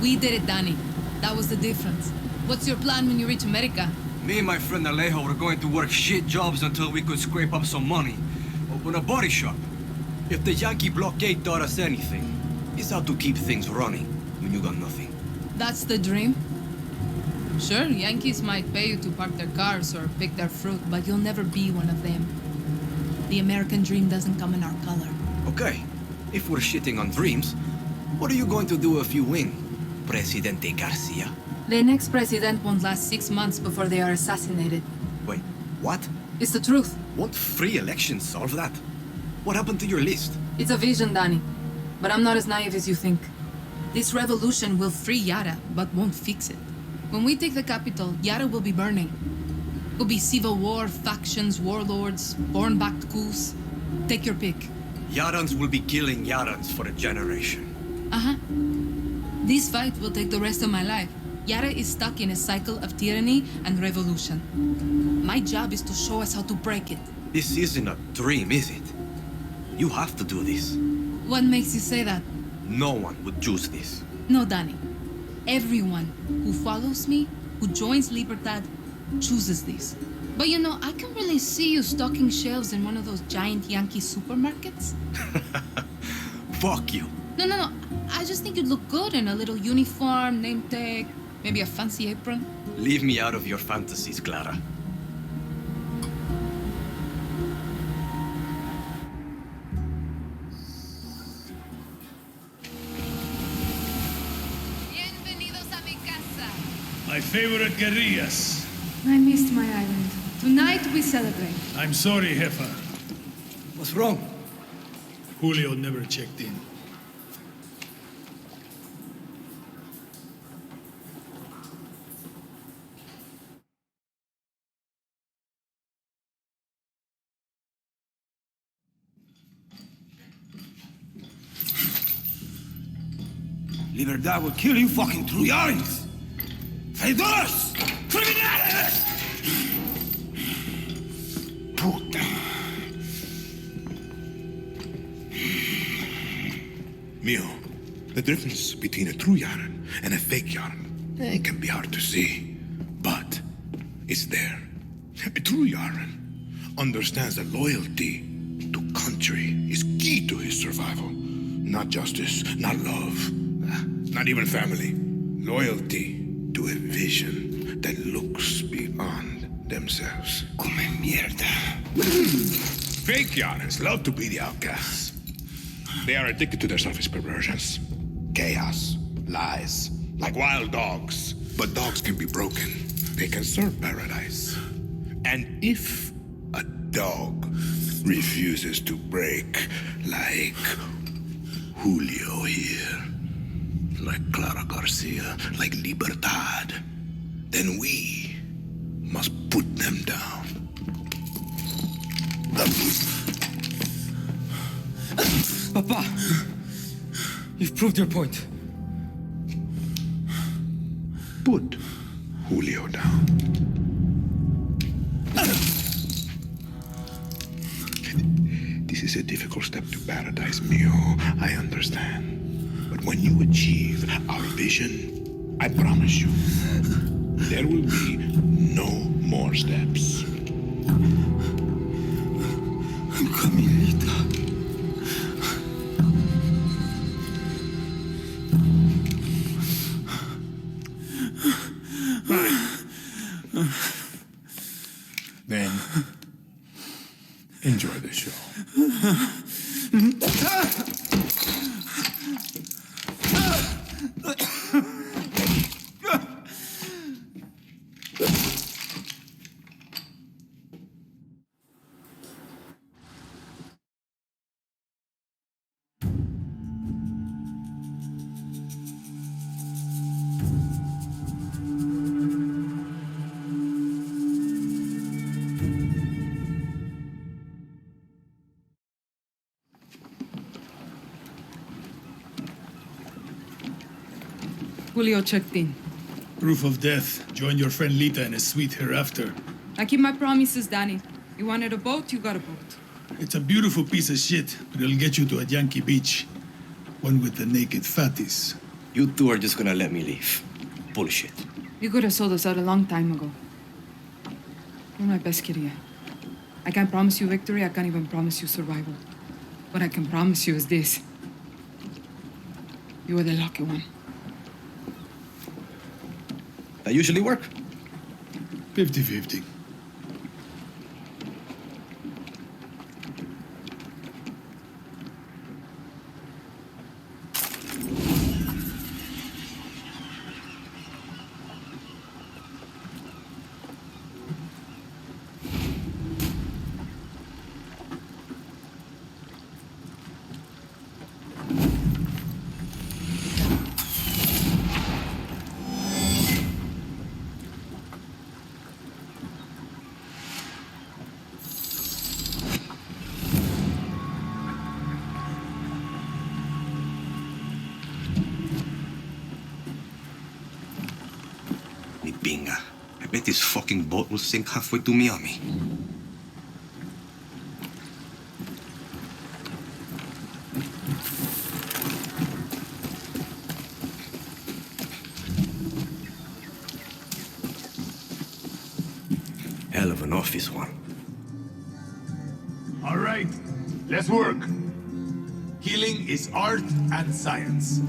We did it, Danny. That was the difference. What's your plan when you reach America? Me and my friend Alejo were going to work shit jobs until we could scrape up some money. Open a body shop. If the Yankee blockade taught us anything, it's how to keep things running when you got nothing. That's the dream? Sure, Yankees might pay you to park their cars or pick their fruit, but you'll never be one of them. The American dream doesn't come in our color. Okay, if we're shitting on dreams, what are you going to do if you win, Presidente Garcia? The next president won't last 6 months before they are assassinated. Wait, what? It's the truth. Won't free elections solve that? What happened to your list? It's a vision, Danny. But I'm not as naive as you think. This revolution will free Yara, but won't fix it. When we take the capital, Yara will be burning. It'll be civil war, factions, warlords, born-backed coups. Take your pick. Yarans will be killing Yarans for a generation. Uh-huh. This fight will take the rest of my life. Yara is stuck in a cycle of tyranny and revolution. My job is to show us how to break it. This isn't a dream, is it? You have to do this. What makes you say that? No one would choose this. No, Danny. Everyone who follows me, who joins Libertad, chooses this. But you know, I can really see you stocking shelves in one of those giant Yankee supermarkets. Fuck you. No. I just think you'd look good in a little uniform, name tag, maybe a fancy apron. Leave me out of your fantasies, Clara. Bienvenidos a mi casa. My favorite guerillas. I missed my island. Tonight we celebrate. I'm sorry, Jefa. What's wrong? Julio never checked in. Libertad will kill you fucking Trujans! Traidores! Criminales! Puta. Mio, the difference between a true Yaran and a fake Yaran, it can be hard to see, but it's there. A true Yaran understands that loyalty to country is key to his survival. Not justice, not love, not even family. Loyalty to a vision that looks beyond themselves. Come mierda. Fake Yarans love to be the outcasts. They are addicted to their selfish perversions. Chaos, lies, like wild dogs. But dogs can be broken. They can serve paradise. And if a dog refuses to break, like Julio here, like Clara Garcia, like Libertad, then we must put them down. Papa, you've proved your point. Put Julio down. is a difficult step to paradise, Mio. I understand. But when you achieve our vision, I promise you, there will be no more steps. I'm coming, Lita. Then, enjoy the show. Julio checked in. Proof of death. Join your friend Lita in a suite hereafter. I keep my promises, Danny. You wanted a boat, you got a boat. It's a beautiful piece of shit, but it'll get you to a Yankee beach. One with the naked fatties. You two are just gonna let me leave. Bullshit. You could have sold us out a long time ago. You're my best guerrilla. I can't promise you victory, I can't even promise you survival. What I can promise you is this. You are the lucky one. That usually work. 50-50. Binga. I bet this fucking boat will sink halfway to Miami. Hell of an office one. All right, let's work. Healing is art and science.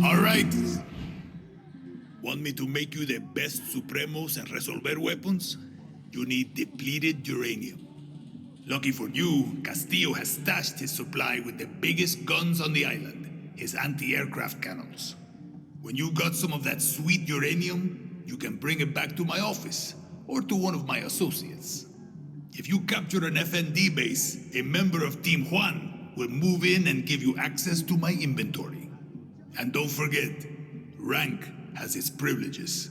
All right. Want me to make you the best Supremos and Resolver weapons? You need depleted uranium. Lucky for you, Castillo has stashed his supply with the biggest guns on the island, his anti-aircraft cannons. When you got some of that sweet uranium, you can bring it back to my office, or to one of my associates. If you capture an FND-base, a member of Team Juan will move in and give you access to my inventory. And don't forget, rank has its privileges.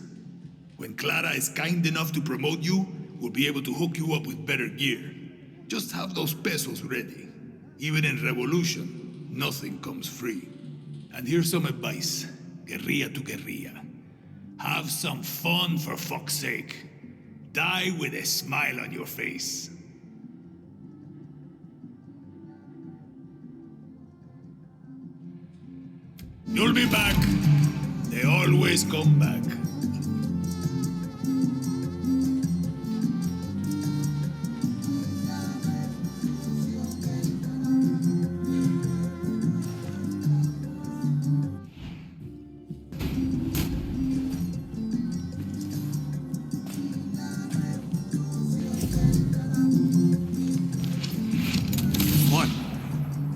When Clara is kind enough to promote you, we'll be able to hook you up with better gear. Just have those pesos ready. Even in revolution, nothing comes free. And here's some advice, guerrilla to guerrilla. Have some fun for fuck's sake. Die with a smile on your face. You'll be back. They always come back.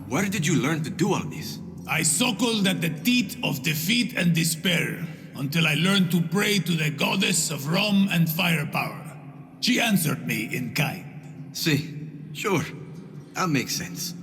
Where did you learn to do all this? I suckled at the teat of defeat and despair until I learned to pray to the goddess of rum and firepower. She answered me in kind. See, sure. That makes sense.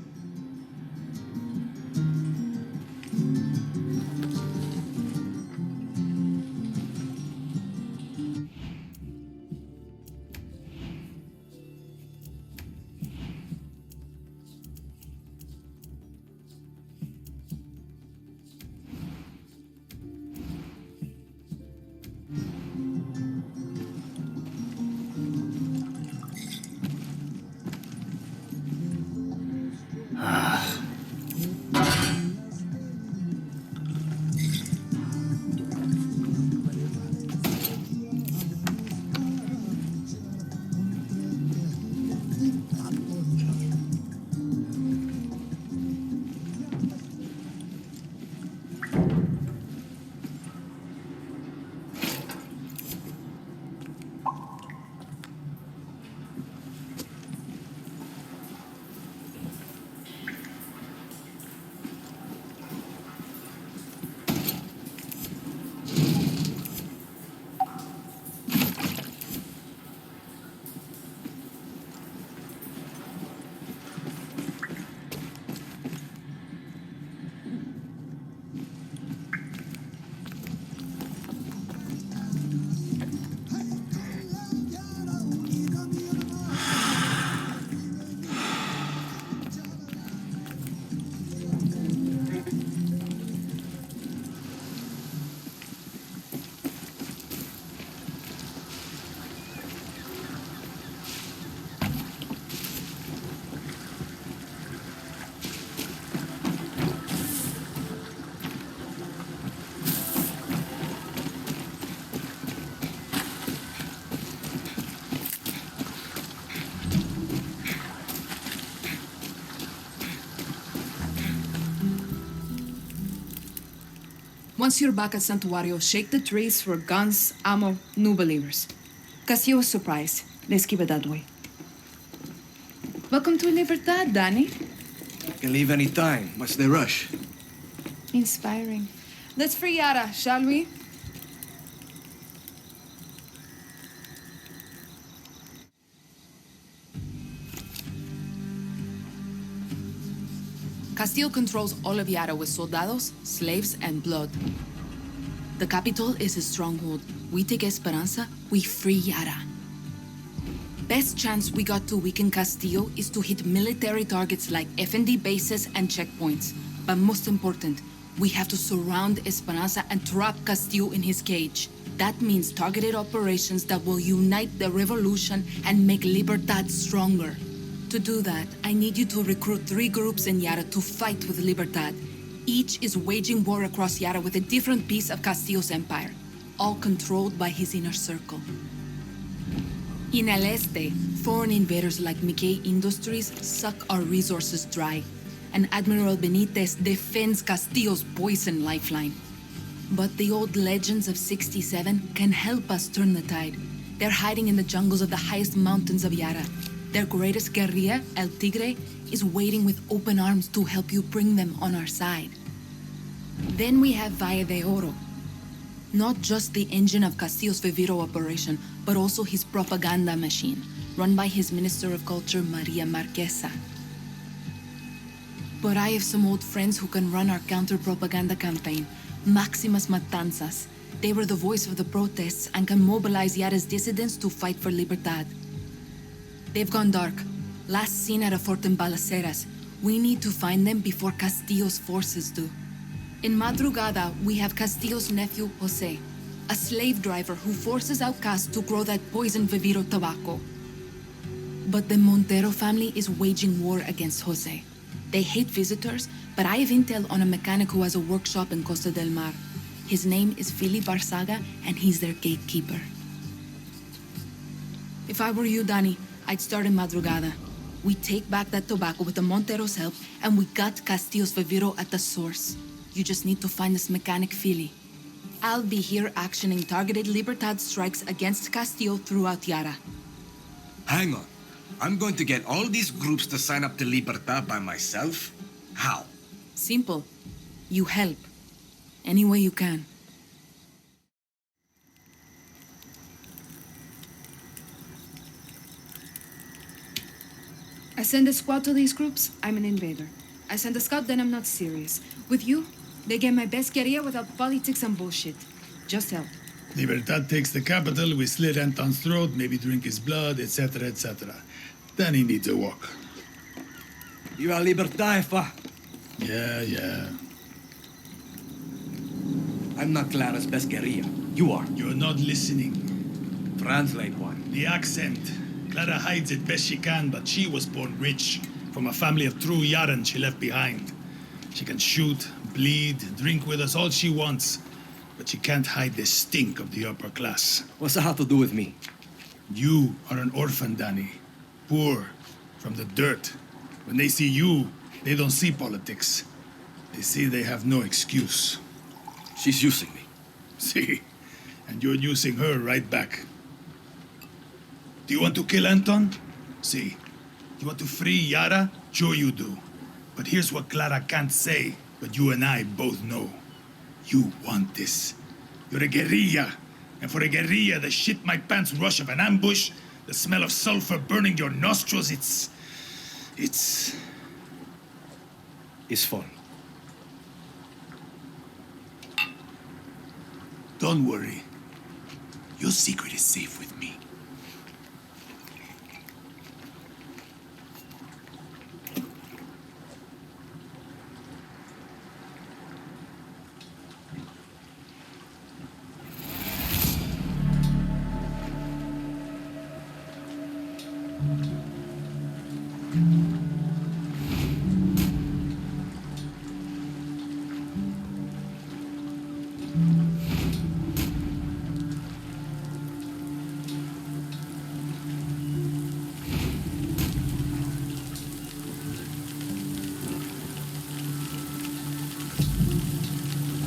Once you're back at Santuario, shake the trees for guns, ammo, new believers. Castillo was surprised. Let's keep it that way. Welcome to Libertad, Dani. Can leave any time. What's the rush? Inspiring. Let's free Yara, shall we? Castillo controls all of Yara with soldados, slaves, and blood. The capital is his stronghold. We take Esperanza, we free Yara. Best chance we got to weaken Castillo is to hit military targets like FND bases and checkpoints. But most important, we have to surround Esperanza and trap Castillo in his cage. That means targeted operations that will unite the revolution and make Libertad stronger. To do that, I need you to recruit 3 groups in Yara to fight with Libertad. Each is waging war across Yara with a different piece of Castillo's empire, all controlled by his inner circle. In El Este, foreign invaders like Mickey Industries suck our resources dry, and Admiral Benitez defends Castillo's poison lifeline. But the old legends of 67 can help us turn the tide. They're hiding in the jungles of the highest mountains of Yara. Their greatest guerrilla, El Tigre, is waiting with open arms to help you bring them on our side. Then we have Valle de Oro. Not just the engine of Castillo's Viviro operation, but also his propaganda machine, run by his Minister of Culture, Maria Marquesa. But I have some old friends who can run our counter-propaganda campaign, Maximas Matanzas. They were the voice of the protests and can mobilize Yara's dissidents to fight for Libertad. They've gone dark. Last seen at a fort in Balaceras. We need to find them before Castillo's forces do. In Madrugada, we have Castillo's nephew, Jose, a slave driver who forces outcasts to grow that poison Viviro tobacco. But the Montero family is waging war against Jose. They hate visitors, but I have intel on a mechanic who has a workshop in Costa del Mar. His name is Philip Barzaga, and he's their gatekeeper. If I were you, Dani, I'd start in Madrugada. We take back that tobacco with the Montero's help, and we got Castillo's Viviro at the source. You just need to find this mechanic Philly. I'll be here actioning targeted Libertad strikes against Castillo throughout Yara. Hang on. I'm going to get all these groups to sign up to Libertad by myself? How? Simple. You help. Any way you can. I send a squad to these groups, I'm an invader. I send a scout, then I'm not serious. With you, they get my best guerrilla without politics and bullshit. Just help. Libertad takes the capital, we slit Anton's throat, maybe drink his blood, etc., etc. Then he needs a walk. You are Libertad, fa. Yeah. I'm not Clara's best guerrilla. You are. You're not listening. Translate one. The accent. Clara hides it best she can, but she was born rich. From a family of true Yaran she left behind. She can shoot, bleed, drink with us all she wants. But she can't hide the stink of the upper class. What's that have to do with me? You are an orphan, Dani. Poor, from the dirt. When they see you, they don't see politics. They see they have no excuse. She's using me. See, and you're using her right back. Do you want to kill Anton? See. You want to free Yara? Sure you do. But here's what Clara can't say, but you and I both know. You want this. You're a guerrilla. And for a guerrilla, the shit my pants rush of an ambush, the smell of sulfur burning your nostrils, it's fun. Don't worry. Your secret is safe with me.